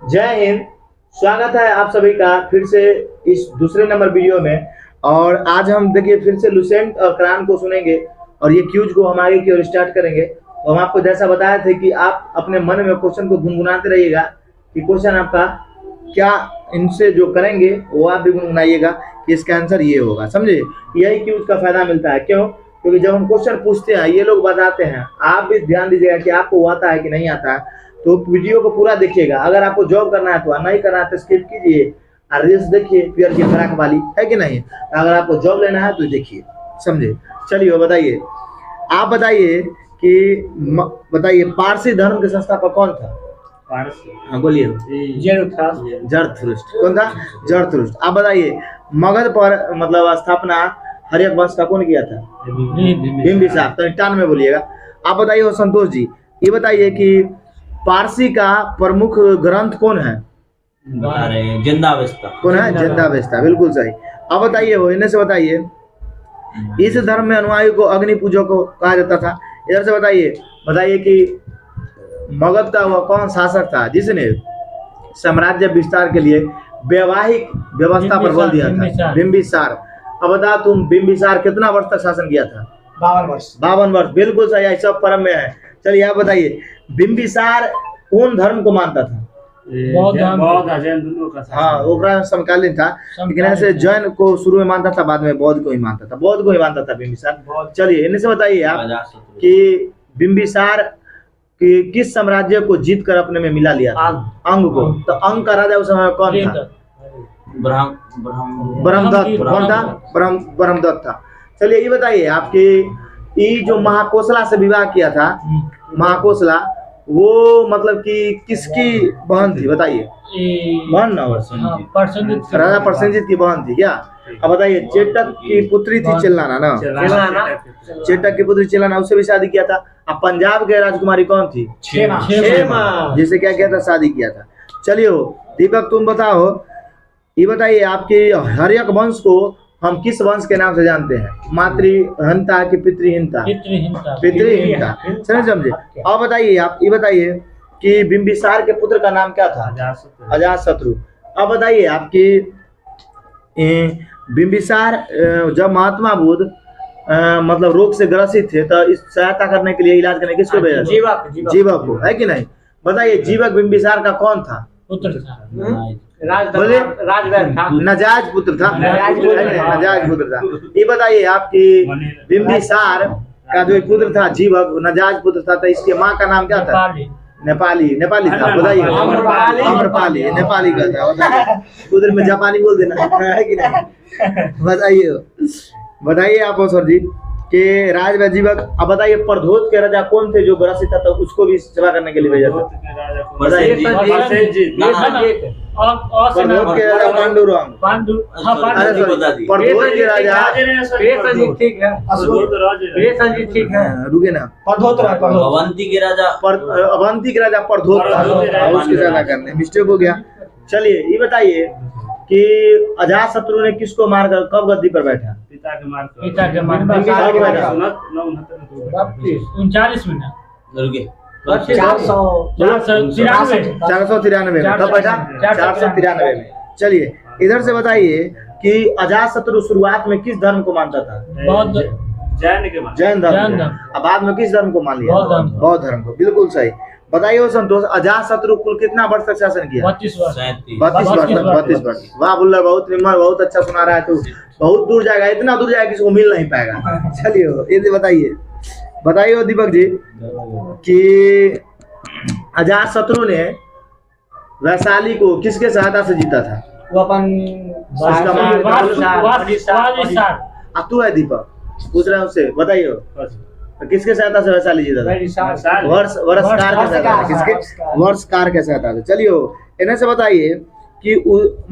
जय हिंद। स्वागत है आप सभी का फिर से इस दूसरे नंबर वीडियो में। और आज हम देखिए फिर से लुसेंट और क्रान को सुनेंगे और ये क्यूज को हम आगे की ओर स्टार्ट करेंगे। तो हम आपको जैसा बताए थे कि आप अपने मन में क्वेश्चन को गुनगुनाते रहिएगा कि क्वेश्चन आपका क्या, इनसे जो करेंगे वो आप भी गुनगुनाइएगा कि इसका आंसर ये होगा, समझे। यही क्यूज का फायदा मिलता है, क्यों? क्योंकि जब हम क्वेश्चन पूछते हैं ये लोग बताते हैं, आप भी ध्यान दीजिएगा कि आपको वो आता है कि नहीं आता है। तो वीडियो को पूरा देखिएगा। अगर आपको जॉब करना है तो नहीं करना है तो स्किप कीजिए और रील्स देखिए पियर की फराक वाली, है कि नहीं। अगर आपको जॉब लेना है तो देखिए, समझे। चलिए बताइए, आप बताइए कि बताइए पारसी धर्म के संस्थापक कौन था? हाँ बोलिए। जरथुष्ट्र। कौन था? जरथुष्ट्र। आप बताइए मगध पर मतलब स्थापना हर्यक वंश का कौन किया था? बिंबिसार। तो 91 में बोलिएगा। आप बताइए हो संतोष जी, ये बताइए कि पारसी का प्रमुख ग्रंथ कौन है? जिंदावेस्ता। कौन है? जिंदावेस्ता, बिल्कुल सही। अब बताइए हो इन्हें से बताइए, इस धर्म में अनुयायी को अग्नि पूजक को कहा जाता था। इधर से बताइए, बताइए कि मगध का वह कौन शासक था जिसने साम्राज्य विस्तार के लिए वैवाहिक व्यवस्था पर बल दिया था? बिंबिसार। अब बताओ तुम, बिंबिसार कितना वर्ष तक शासन किया था? 52 वर्ष। 52 वर्ष, बिल्कुल सही। सब परम में है। चलिए आप बताइए बिंबिसार कौन धर्म को मानता था? हाँ, वो समकालीन था, लेकिन ऐसे जैन को शुरू में मानता था, बाद में बौद्ध को ही मानता था। बौद्ध को ही मानता था बिंबिसार। चलिए इन्हें से बताइए आप कि बिंबिसार कि किस साम्राज्य को जीत कर अपने में मिला लिया था? अंग को। तो अंग का राजा उस समय कौन था? ब्रह्मदत्त। कौन था? ब्रह्मदत्त था। चलिए ये बताइए आपके, ये जो महाकोसला से विवाह किया था, महाकोसला वो मतलब कि किसकी बहन थी? बताइए। बहन ना, राजा प्रसेनजीत की बहन थी क्या? अब बताइए चेटक की पुत्री थी चेलाना ना, चेटक की पुत्री चेलाना, उससे भी शादी किया था। अब पंजाब के राजकुमारी कौन थी? क्षेमा, जिसे क्या किया था? शादी किया था। चलिए हो दीपक तुम बताओ, ये बताइए आपके हर्यक वंश को हम किस वंश के नाम से जानते हैं? मातृहंता की पितृहिंता? पितृहिंता। समझे। अब बताइए आप, ये बताइए कि बिंबिसार के पुत्र का नाम क्या था? अजातशत्रु। अब बताइए आपकी बिंबिसार जब महात्मा बुद्ध मतलब रोग से ग्रसित थे तो इस सहायता करने के लिए, इलाज करने किसको भेजा? जीवक को, है कि नहीं। बताइए जीवक बिंबिसार का कौन था? पुत्र था। नजाज पुत्र था। नजाज पुत्र था। ये बताइए आपकी बिंबिसार का जो पुत्र था जीवक, नजाज पुत्र था, तो इसके माँ का नाम क्या था? नेपाली था। बताइए। आम्रपाली नेपाली का था। उधर में जापानी बोल देना, है कि नहीं। बताइए आप सर जी के राज में जीवक। अब बताइए प्रधोत के राजा कौन थे जो ग्रसित था तो उसको भी सेवा करने के लिए भेजा था? बताइए। प्रधोत के राजा पांडुरंग। प्रधोत के राजा ठीक है, रुके ना, अवंती के राजा प्रधोत था, उसकी सेवा करने मिस्टेक हो गया। चलिए ये बताइए कि अजातशत्रु ने किसको मारकर कब गद्दी पर बैठा? पिता के मार 39 मिनट 493 में कब बैठा? 493 में। चलिए इधर से बताइए कि अजातशत्रु शुरुआत में किस धर्म को मानता था? जैन धर्म। अब बाद में किस धर्म को मान लिया? बौद्ध धर्म को, बिल्कुल सही। बताइए हो संतोष, अजातशत्रु कुल कितना वर्ष तक शासन किया? 32 वर्ष। 32 वर्ष। वाह बुल्लर, बहुत निम्न, बहुत अच्छा सुना रहा है तू। बहुत दूर जाएगा, इतना दूर जाएगा किसी को मिल नहीं पाएगा। चलिए ये बताइए दीपक जी कि अजातशत्रु ने वैशाली को किसके सहायता से जीता था? वो अपन तू है दीपक, पूछ रहा हूँ उससे। बताइए किसके सहायता से वैशाली जीता था? वर्षकार के सहायता से। किसके? वर्षकार के सहायता से। चलिए इन्हें से बताइए कि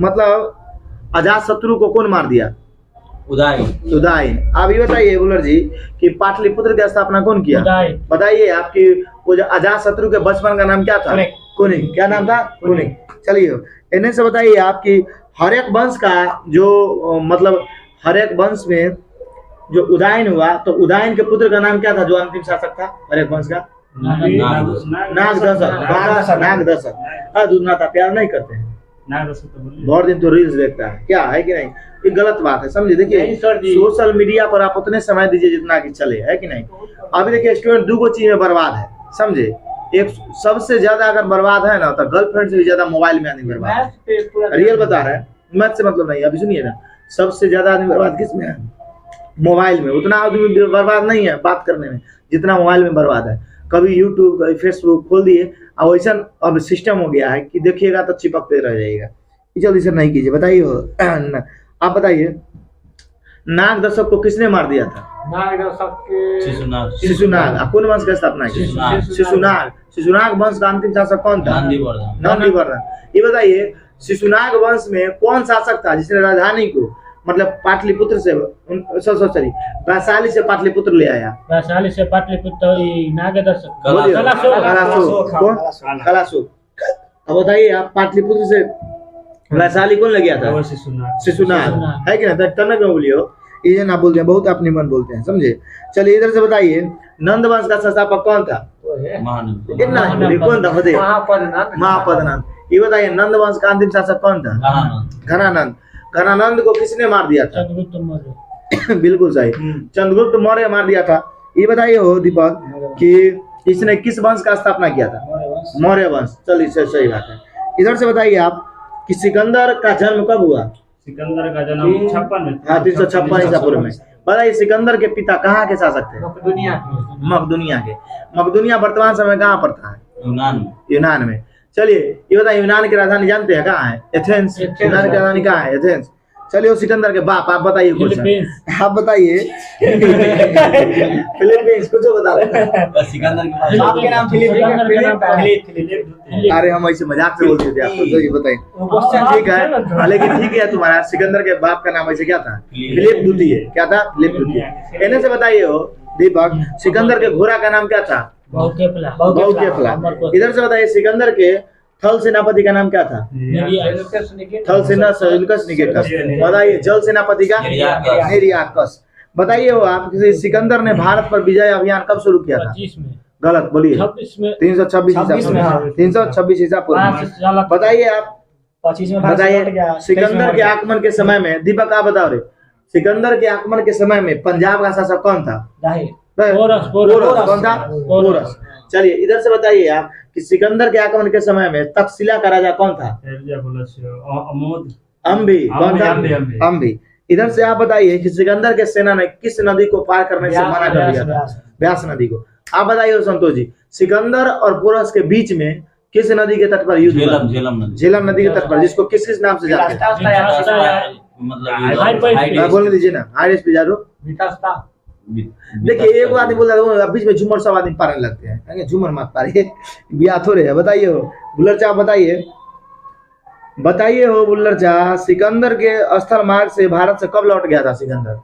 मतलब अजातशत्रु को कौन मार दिया? उदयन। अब ये बताइए बुलर जी कि पाटलिपुत्र की स्थापना कौन किया? बताइए आपकी वो अजातशत्रु के बचपन का नाम क्या था? कुनिक। क्या नाम था? कुनिक। चलिए इन्हें से बताइए आपकी हर्यक वंश का जो मतलब हर्यक वंश में जो उदयन हुआ, तो उदयन के पुत्र का नाम क्या था जो अंतिम शासक था हर्यक वंश का? नाग दशक, नाग दशक। हाँ दूधना था, प्यार नहीं करते हैं बहुत दिन तो रील्स देखता है, क्या है कि नहीं? ये गलत बात है, समझे? देखिए सोशल मीडिया पर आप उतने समय दीजिए जितना कि चले, है कि नहीं? अभी देखिए स्टूडेंट दो चीज में बर्बाद है, समझे? एक सबसे ज्यादा अगर बर्बाद है ना तो गर्लफ्रेंड से भी ज्यादा मोबाइल में आदमी बर्बाद है। रियल बता रहा है, मैथ से मतलब नहीं। अभी सुनिए ना, सबसे ज्यादा आदमी बर्बाद किस में है? मोबाइल में। उतना आदमी बर्बाद नहीं है बात करने में जितना मोबाइल में बर्बाद है। कभी यूट्यूब कभी फेसबुक खोल दिए, अब वैसा अब सिस्टम हो गया है कि देखिएगा तो चिपकते रह जाएगा। जल्दी से नहीं कीजिए, बताइए आप बताइए नाग दशक को किसने मार दिया था? शिशुनाग। कौन वंश का स्थापना किया? शिशुनाग। शिशुनाग वंश का अंतिम शासक कौन था? नंदीवर्धन। ये बताइए शिशुनाग वंश में कौन शासक था जिसने राजधानी को मतलब पाटलिपुत्र से सॉरी वैशाली से पाटलिपुत्र ले आया? वैशाली से पाटलिपुत्र नाग दशक कलाशोक। अब बताइए आप पाटलिपुत्र से वैशाली कौन ले गया था? शिशुनाग, है कि ना? टनक में बोलियो, ये ना बोलते हैं, बहुत अपनी मन बोलते हैं, समझे? चलिए इधर से बताइए नंद वंश का संस्थापक कौन था? कौन था? बताइए। महापदनंद। ये बताइए नंद वंश का अंतिम शासक कौन था? घनानंद। घनानंद को किसने मार दिया था? चंद्रगुप्त मौर्य। बिल्कुल सही, चंद्रगुप्त मौर्य मार दिया था। ये बताइए हो दीपक कि इसने किस वंश का स्थापना किया था? मौर्य वंश। चलिए सही बात है। इधर से बताइए आप कि सिकंदर का जन्म कब हुआ? सिकंदर का जन्म 56 में। हाँ 356 ईसा पूर्व में। बताइए सिकंदर के पिता कहाँ के शासक थे? मकदुनिया के। मकदुनिया वर्तमान समय कहाँ पड़ता है? यूनान में। चलिए ये बताइए यूनान की राजधानी जानते हैं कहाँ है? एथेंस। यूनान की राजधानी कहाँ है? एथेंस। चलिए वो सिकंदर के बाप आप बताइए क्वेश्चन। आप बताइए फिलीपींस कुछ बता रहे सिकंदर के आपके नाम फिलिप। अरे हम ऐसे मजाक से बोलते थे आपको, तो ये बताइए क्वेश्चन ठीक है, लेकिन ठीक है तुम्हारा सिकंदर के बाप का नाम ऐसे क्या था? फिलिप द्वितीय। क्या था? फिलिप द्वितीय। इन्हें से बताइए हो दीपक सिकंदर के घोड़ा का नाम क्या था? बहुकेफला। इधर से बताइए सिकंदर के थल सेनापति का नाम क्या था? थल सेनापति निकेटस। बताइए जल सेनापति का? निरियाकस। बताइए हो आप सिकंदर ने भारत पर विजय अभियान कब शुरू किया था? 25 में। गलत बोलिए। 326 ईसा पूर्व। बताइए आप, बताइए सिकंदर के आगमन के समय में, दीपक आप बताओ रे, सिकंदर के आगमन के समय में पंजाब का शासक कौन था? कौन था? पोरस। चलिए इधर से बताइए आप कि सिकंदर के आगमन के समय में तक्षशिला का राजा कौन था? अम्बी। कौन था? अम्बी। इधर से आप बताइए कि सिकंदर के सेना ने किस नदी को पार करने से मना कर दिया था? व्यास नदी को। आप बताइए संतोष जी सिकंदर और पोरस के बीच में किस नदी के तट पर युद्ध हुआ? झेलम नदी के तट पर, जिसको किस किस नाम से जानते हैं? मतलब बोलने दीजिए ना, आईएएस पे जारो। देखिए एक आदमी बोल रहा है बीच में झूमर सब आदमी पारने लगते हैं, झूमर मत पारिए, ब्याह थोड़े है। बताइए हो बुल्लर चाह, बताइए हो बुल्लर चाह सिकंदर के स्थल मार्ग से भारत से कब लौट गया था सिकंदर?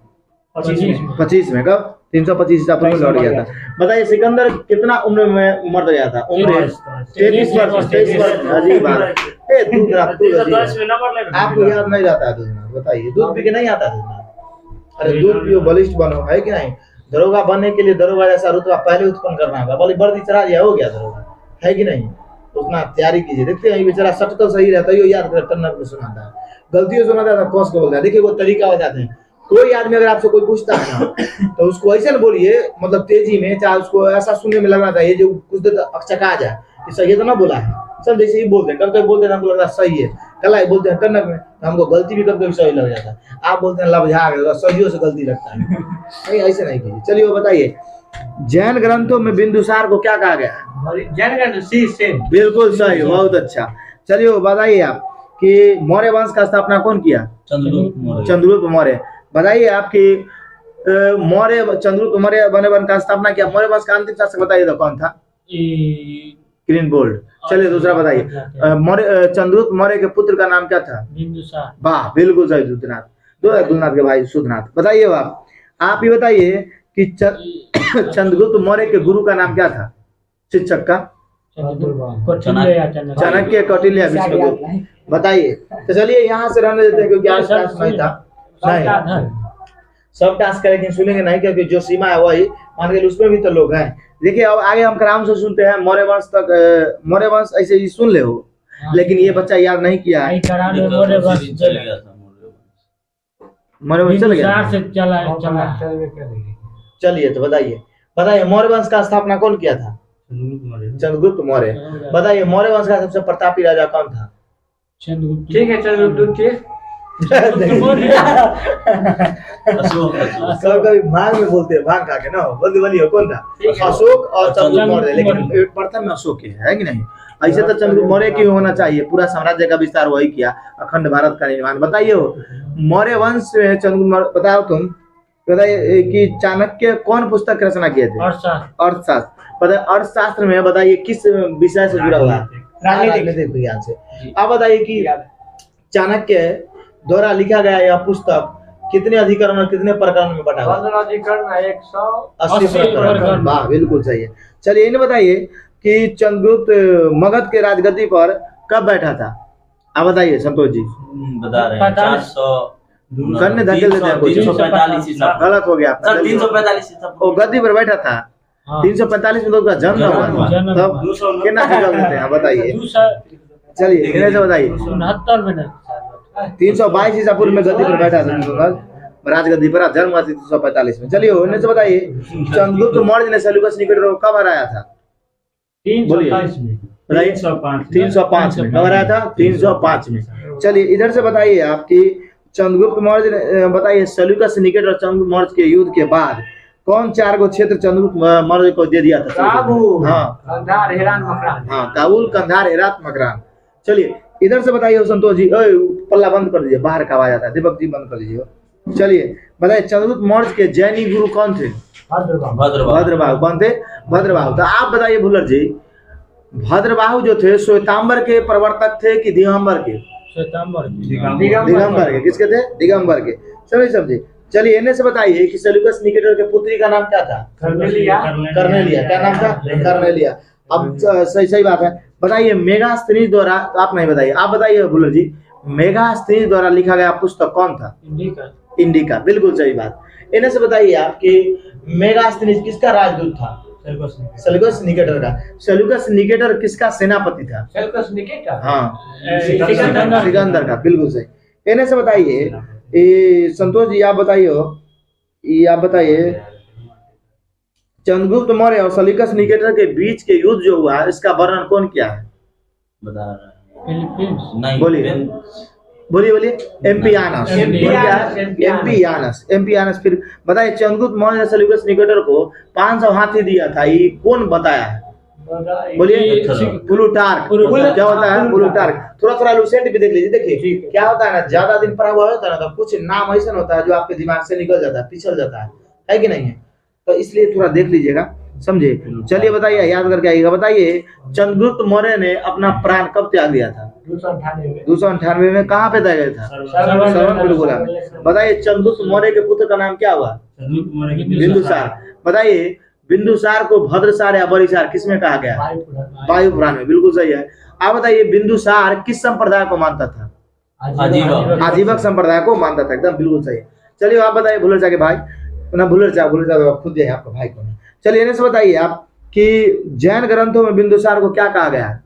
25 में। कब? 325 ईसा पूर्व लौट गया था। बताइए सिकंदर कितना उम्र में मर गया था? उम्र 33 वर्ष। अजीब बात। आपको याद नहीं रहता है दूध? बताइए दूध पी के नहीं आता दूध? अरे दूध पियो बलिष्ठ बनो, है कि नहीं? दरोगा बनने के लिए दरोगा जैसा रुतबा पहले उत्पन्न करना होगा। बोले वर्दी चढ़ा दिया हो गया दरोगा, है कि नहीं? उतना तैयारी कीजिए। देखते हैं बेचारा सट तो सही रहता है, याद कर टन्नक में सुनाता है, गलतियों सुनाता है, कोस के बोलता है। देखिए वो तरीका हो जाते हैं। कोई आदमी अगर आपसे कोई पूछता है ना तो उसको ऐसे न बोलिए, मतलब तेजी में, चाहे उसको ऐसा सुनने में लगना चाहिए जो कुछ देर अचका जाए कि सही तो ना बोला है। सब जैसे ही बोलते हैं, कभी बोलते हैं हमको लगता सही है, कल बोलते हैं टन्नक में तो हमको गलती भी कभी सही लग जाता है। आप बोलते हैं लबझा सही से गलती लगता है। नहीं ऐसे नहीं कीजिए। चलिए वो बताइए जैन ग्रंथों में बिंदुसार को क्या कहा गया है? जैन ग्रंथ। बिल्कुल सही, बहुत अच्छा। चलिए वो बताइए आप कि मौर्य वंश का स्थापना कौन किया? चंद्रगुप्त मौर्य। बताइए आप कि चंद्रगुप्त मौर्य वन का स्थापना किया। मौर्य वंश का अंतिम शासक बताइए तो कौन था? Green bold. चलिए दूसरा बताइए चंद्रगुप्त मौर्य के पुत्र का नाम क्या था? बिंदुसार। वाह बिल्कुल सही, दुधनाथ के भाई सुधनाथ। बताइए आप ये बताइए कि चंद्रगुप्त मौर्य के गुरु का नाम क्या था? शिक्षक का? चाणक्य, कौटिल्य, विष्णुगुप्त। बताइए। तो चलिए यहाँ से रहने देते हैं क्योंकि आज क्लास नहीं था। नहीं सब टास्क करें, लेकिन सुनेंगे नहीं, क्योंकि जो सीमा है वही मान के उसमें भी तो लोग हैं। देखिए अब आगे हम क्राम से सुनते हैं, मौर्य वंश तक, मौर्य वंश ऐसे ही सुन ले हो, लेकिन ये बच्चा याद नहीं किया है। मौर्य वंश चल गया था मौर्य वंश चल गया, से चला चलिए तो बताइए मौर्य वंश का स्थापना कौन किया था? चंद्रगुप्त मौर्य। बताइए मौर्य वंश का सबसे प्रतापी राजा कौन था? चंद्रगुप्त। ठीक है चंद्रगुप्त जी। कभी भांग में बोलते हैं, भांग खा के ना बोलिए कौन था? अशोक और चंद्रगुप्त मौर्य, लेकिन प्रथम में अशोक है कि नहीं? ऐसे तो चंद्रगुप्त मौर्य की होना चाहिए, पूरा साम्राज्य का विस्तार वही किया, अखंड भारत का निर्माण। बताइए मौर्य वंश में चंद्रगुप्त मौर्य, बताओ तुम, बताइए कि चाणक्य कौन पुस्तक की रचना किए थे? अर्थशास्त्र। पता है अर्थशास्त्र में बताइए किस विषय से जुड़ा हुआ है? राजनीतिक विज्ञान से। अब बताइए कि चाणक्य द्वारा लिखा गया यह पुस्तक कितने अधिकरण और कितने प्रकरण में बटा हुआ है? अधिकरण 180 प्रकरण। वाह बिल्कुल सही है। चलिए इन्हें बताइए कि चंद्रगुप्त मगध के राजगद्दी पर कब बैठा था? आप बताइए संतोष जी। बता रहे हैं 400 करने धकेल देते हैं कोई। 345 ईसा। गलत हो गया सर 345 ईसा। वो गद्दी पर बैठा था 345 में तो उसका जन्म हुआ, तब कितना धकेल देते हैं? बताइए चलिए इन्हें से बताइए। 69 में 322 ईसा पूर्व में गद्दी पर बैठा था, राजगद्दी पर जन्म हुआ 345 में। चलिए इन्हें से बताइए चंद्रगुप्त मौर्य ने सेल्यूकस निकेटर को कब हराया था? 327 में। 305 में। कब हराया था? 305 में। चलिए इधर से बताइए आप कि चंद्रगुप्त मौर्य ने, बताइए सेल्यूकस निकेटर और चंद्रगुप्त मौर्य के युद्ध के बाद कौन 4 गो क्षेत्र चंद्रगुप्त मौर्य को दे दिया था? काबुल, हाँ कंधार, हेरात, मकरान। हाँ काबुल, कंधार, हेरात, मकरान। चलिए इधर से बताइए संतोष जी, पल्ला बंद कर दीजिए, बाहर का आवाज आता है, दीपक जी बंद कर दीजिए। चलिए बताइए चंद्रगुप्त मौर्य के जैनी गुरु कौन थे? भद्रबाहु। कौन थे? भद्रबाहु। तो आप बताइए भुल्लर जी, भद्रबाहु जो थे श्वेतांबर के प्रवर्तक थे कि दिगंबर के? दिगंबर के। किसके थे? दिगंबर के। समझे। चलिए इन्हें से बताइए कि सेल्यूकस निकेटर के पुत्री का नाम क्या था? कर्नेलिया। क्या नाम था? कर्नेलिया। अब सही बात है। बताइए मेगास्थनीज द्वारा, आप नहीं बताइए, आप बताइए भुल्लर जी, मेगास्थनीज द्वारा लिखा गया पुस्तक कौन था? इंडिका। बिल्कुल सही बात। इन्हें से बताइए आप कि मेगास्थनीज किसका राजदूत था? सेल्यूकस निकेटर का। सेल्यूकस निकेटर किसका सेनापति था? Seleucus Nicator. हाँ सिकंदर का। बिल्कुल सही। इन्हें से बताइए संतोष जी, आप बताइए चंद्रगुप्त मौर्य और सेल्यूकस निकेटर के बीच के युद्ध जो हुआ इसका वर्णन कौन किया है? बता रहे हैं नहीं, बोलिए एम्पियानस। फिर बताइए चंद्रगुप्त मौर्य ने सेल्यूकस निकेटर को 500 हाथी दिया था, ये कौन बताया है? बोलिए प्लूटार्क। क्या होता है प्लूटार्क? थोड़ा लुसेंट भी देख लीजिए। देखिए क्या होता है ना, ज्यादा दिन पढ़ा हुआ होता है ना, तो कुछ नाम ऐसा होता है जो आपके दिमाग से निकल जाता है, पिछल जाता है कि नहीं है? तो इसलिए थोड़ा देख लीजिएगा, समझे। चलिए बताइए, याद करके आइएगा। बताइए चंद्रगुप्त मौर्य ने अपना प्राण कब त्याग दिया था? 298 में। कहाँ पे त्याग गया था? श्रवणबेलगोला में। बताइए चंद्रगुप्त मौर्य के पुत्र का नाम क्या हुआ? बिंदुसार। बताइए बिंदुसार को भद्रसार या बरिसार किसमें कहा गया? वायु पुराण में। बिल्कुल सही है। आप बताइए बिंदुसार किस संप्रदाय को मानता था? आजीवक संप्रदाय को मानता था। एकदम बिल्कुल सही। चलिए आप बताइए भुल्लर शाह के भाई, ना भुल्लर शाह खुद है आपका भाई कौन है? चलिए इन्हें से बताइए आप कि जैन ग्रंथों में बिंदुसार को क्या कहा गया है?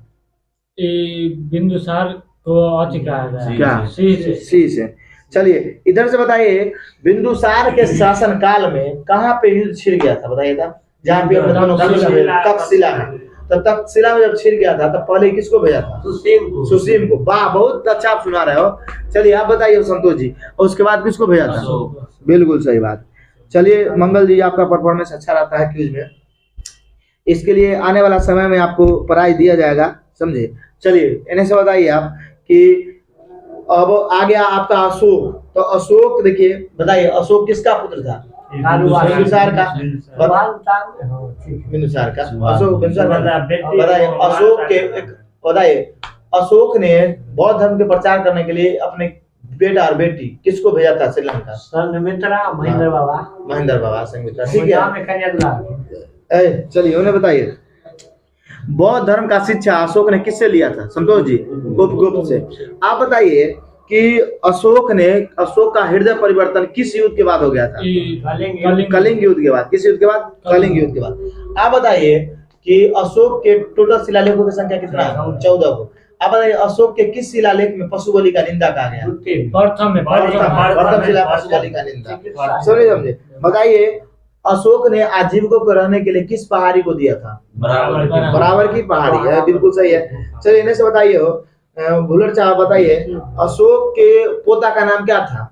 बिंदुसार को कहा गया है क्या? सी से। चलिए इधर से बताइए बिंदुसार के शासन काल में कहाँ पे युद्ध छिड़ गया था? बताइए था जहाँ पे तक्षशिला है। तो तक्षशिला में जब छिड़ गया था तब पहले किसको भेजा था? सुसीम को। वाह बहुत अच्छा आप सुना रहे हो। चलिए आप बताइए संतोष जी, और उसके बाद किसको भेजा था? बिल्कुल सही बात। चलिए मंगल जी, आपका परफॉर्मेंस अच्छा रहता है क्विज में, इसके लिए आने वाला समय में आपको प्राइज दिया जाएगा, समझे। चलिए इन्हें से बताइए आप कि अब आ गया आपका अशोक। तो अशोक देखिए, बताइए अशोक किसका पुत्र था? बिंदुसार का। अशोक बताइए अशोक ने बौद्ध धर्म के प्रचार करने के लिए अपने बेटा और बेटी किसको भेजा था श्रीलंका? महेंद्र बाबा संघमित्रा। ठीक है। चलिए उन्हें बताइए बौद्ध धर्म का शिक्षा अशोक ने किससे लिया था? संतोष जी गुप्त से। आप बताइए कि अशोक का हृदय परिवर्तन किस युद्ध के बाद हो गया था? कलिंग युद्ध के बाद। किस युद्ध के बाद? कलिंग युद्ध के बाद। आप बताइए कि अशोक के टोटल शिलालेखों की संख्या कितना है? 14 को। आप बताइए अशोक के किस शिलालेख में पशु बलि का निंदा कहा गया? प्रथम शिला पशु बलि का निंदा। समझे? बताइए अशोक ने आजीविका को रहने के लिए किस पहाड़ी को दिया था? बराबर की पहाड़ी है, बिल्कुल सही है। चलिए इन्हें से बताइए हो भूलर साहब बताइए अशोक के पोता का नाम क्या था?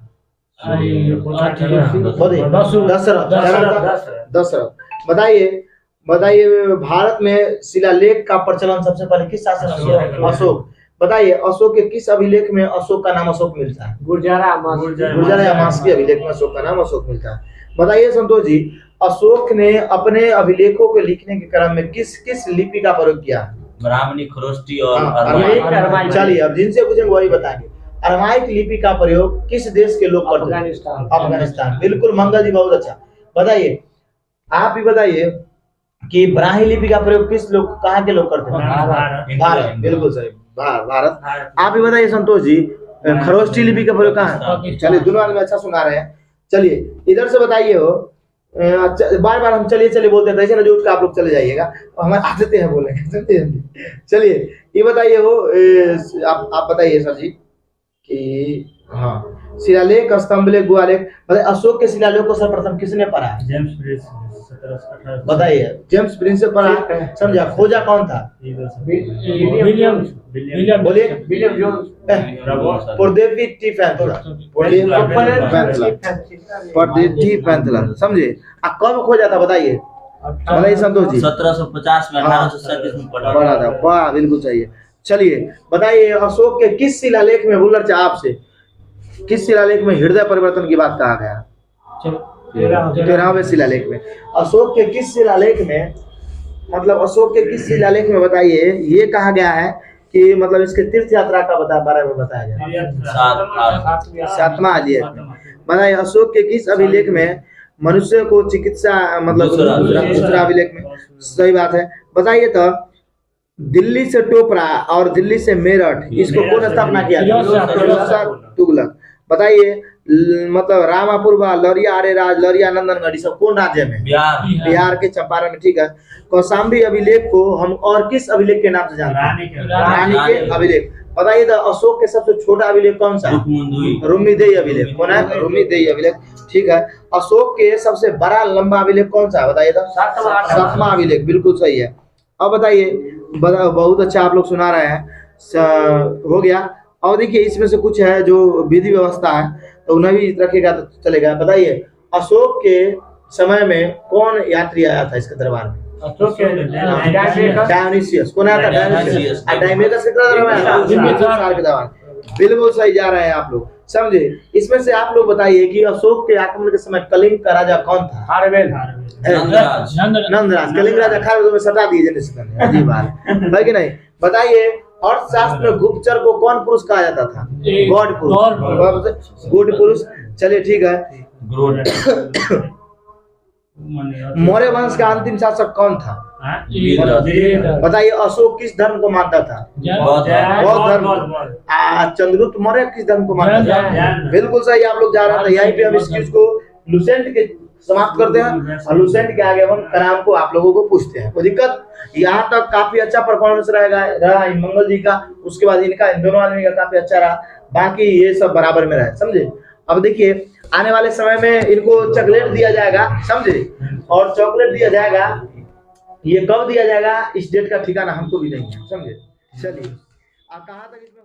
दशरथ। बताइए भारत में शिलालेख का प्रचलन सबसे पहले किस शासक में? अशोक। बताइए अशोक के किस अभिलेख में अशोक का नाम अशोक मिलता है? गुर्जरा या मास्की अभिलेख में अशोक का नाम अशोक मिलता है। बताइए संतोष जी अशोक ने अपने अभिलेखों को लिखने के क्रम में किस किस लिपि का प्रयोग किया? ब्राह्मणी, खरोष्टी और अरमाइक। चलिए अब जिनसे पूछेंगे वही बताएंगे। अरमाइक लिपि का प्रयोग किस देश के लोग करते हैं? अफगानिस्तान। बिल्कुल मंगल जी, बहुत अच्छा। बताइए आप भी बताइए कि ब्राह्मी लिपि का प्रयोग किस लोग कहाँ के लोग करते हैं? भारत। बिल्कुल सही, भारत। आप भी बताइए संतोष जी खरोष्टी लिपि का प्रयोग कहाँ है? चलिए दोनों आदमी अच्छा सुना रहे हैं। चलिए इधर से बताइए हो बार बार हम चलिए बोलते हैं ऐसे ना जो उठ के आप लोग चले जाइएगा, हमारे आदतें हैं बोलने की। चलिए ये बताइए हो आप बताइए सर जी कि हाँ शिलालेख स्तंभलेख गुहालेख बताइए अशोक के शिलालेख को सर्वप्रथम किसने पढ़ा है? James Prince. बताइए जेम्स प्रिंस से पढ़ा, समझा। खोजा कौन था? बोलिए परदेवी टी पैंथला। समझे? कब खोजा था बताइए? बताइए संतोष जी। 1750 में 1837 में पढ़ा था। वाह बिल्कुल सही है। चलिए बताइए अशोक के किस शिलालेख में बुल्लर साहब आपसे किस शिलालेख में हृदय परिवर्तन की बात कहा गया? 13वें शिलालेख में। अशोक के किस शिलालेख में अशोक के किस शिलालेख में बताइए ये कहा गया है कि मतलब इसके तीर्थ यात्रा का बारे में बताया गया? 7वां अभिलेख में। बताइए अशोक के किस अभिलेख में मनुष्य को चिकित्सा दूसरा अभिलेख में। सही बात है। बताइए तो दिल्ली से टोपरा और दिल्ली से मेरठ इसको कौन स्थापना किया था? तुगलक। बताइए मतलब रामापुरवा, लौरिया आर्यराज, लौरिया नंदनगढ़ सब कौन राज्य में? बिहार के चंपारण में। ठीक है। कौशाम्बी अभिलेख को हम और किस अभिलेख के नाम से जानते हैं? रानी के अभिलेख। बताइए तो अशोक के सबसे छोटा अभिलेख कौन सा? रुक्मिदेही अभिलेख। कौन है? रुक्मिदेही अभिलेख। ठीक है। अशोक के सबसे बड़ा लंबा अभिलेख कौन सा है? बताइए तो 7वां अभिलेख। बिल्कुल सही है। अब बताइए बहुत अच्छा आप लोग सुना रहे हैं, हो गया। और देखिए इसमें से कुछ है जो विधि व्यवस्था है तो उन्हें भी रखेगा तो चलेगा। बताइए अशोक के समय में कौन यात्री आया था इसके दरबार में? डायोनिसियस। कौन आया था? डायोनिसियस। डायमेटस के दरबार। बिल्कुल सही जा रहे हैं आप लोग। समझे? इसमें से आप लोग बताइए कि अशोक के आक्रमण के समय कलिंग का राजा कौन था? नंदराज। कलिंग राजा खारवेल में सटा दिए अजीब बात है कि नहीं? बताइए अर्थशास्त्र में गुप्तचर को कौन पुरुष कहा जाता था? गॉड पुरुष। चलिए ठीक है। मौर्य वंश का अंतिम शासक कौन था? बताइए अशोक किस धर्म को मानता था? बौद्ध धर्म। चंद्रगुप्त मौर्य किस धर्म को मानता था? बिल्कुल सही आप लोग जा रहे थे। यहीं पे हम इस क्विज को लुसेंट के समाप्त करते हैं और लुसेंट के आगे हम कराम को आप लोगों को पूछते हैं। कोई दिक्कत? यहाँ तक काफी अच्छा परफॉर्मेंस रहा मंगल जी का, उसके बाद इनका, इन दोनों आदमी का काफी अच्छा रहा, बाकी ये सब बराबर में रहे। समझे? अब देखिए आने वाले समय में इनको चॉकलेट दिया जाएगा। समझे? और चॉकलेट दिया जाएगा, ये कब दिया जाएगा इस डेट का ठिकाना हमको भी नहीं है। समझे? चलिए कहाँ तक इसमें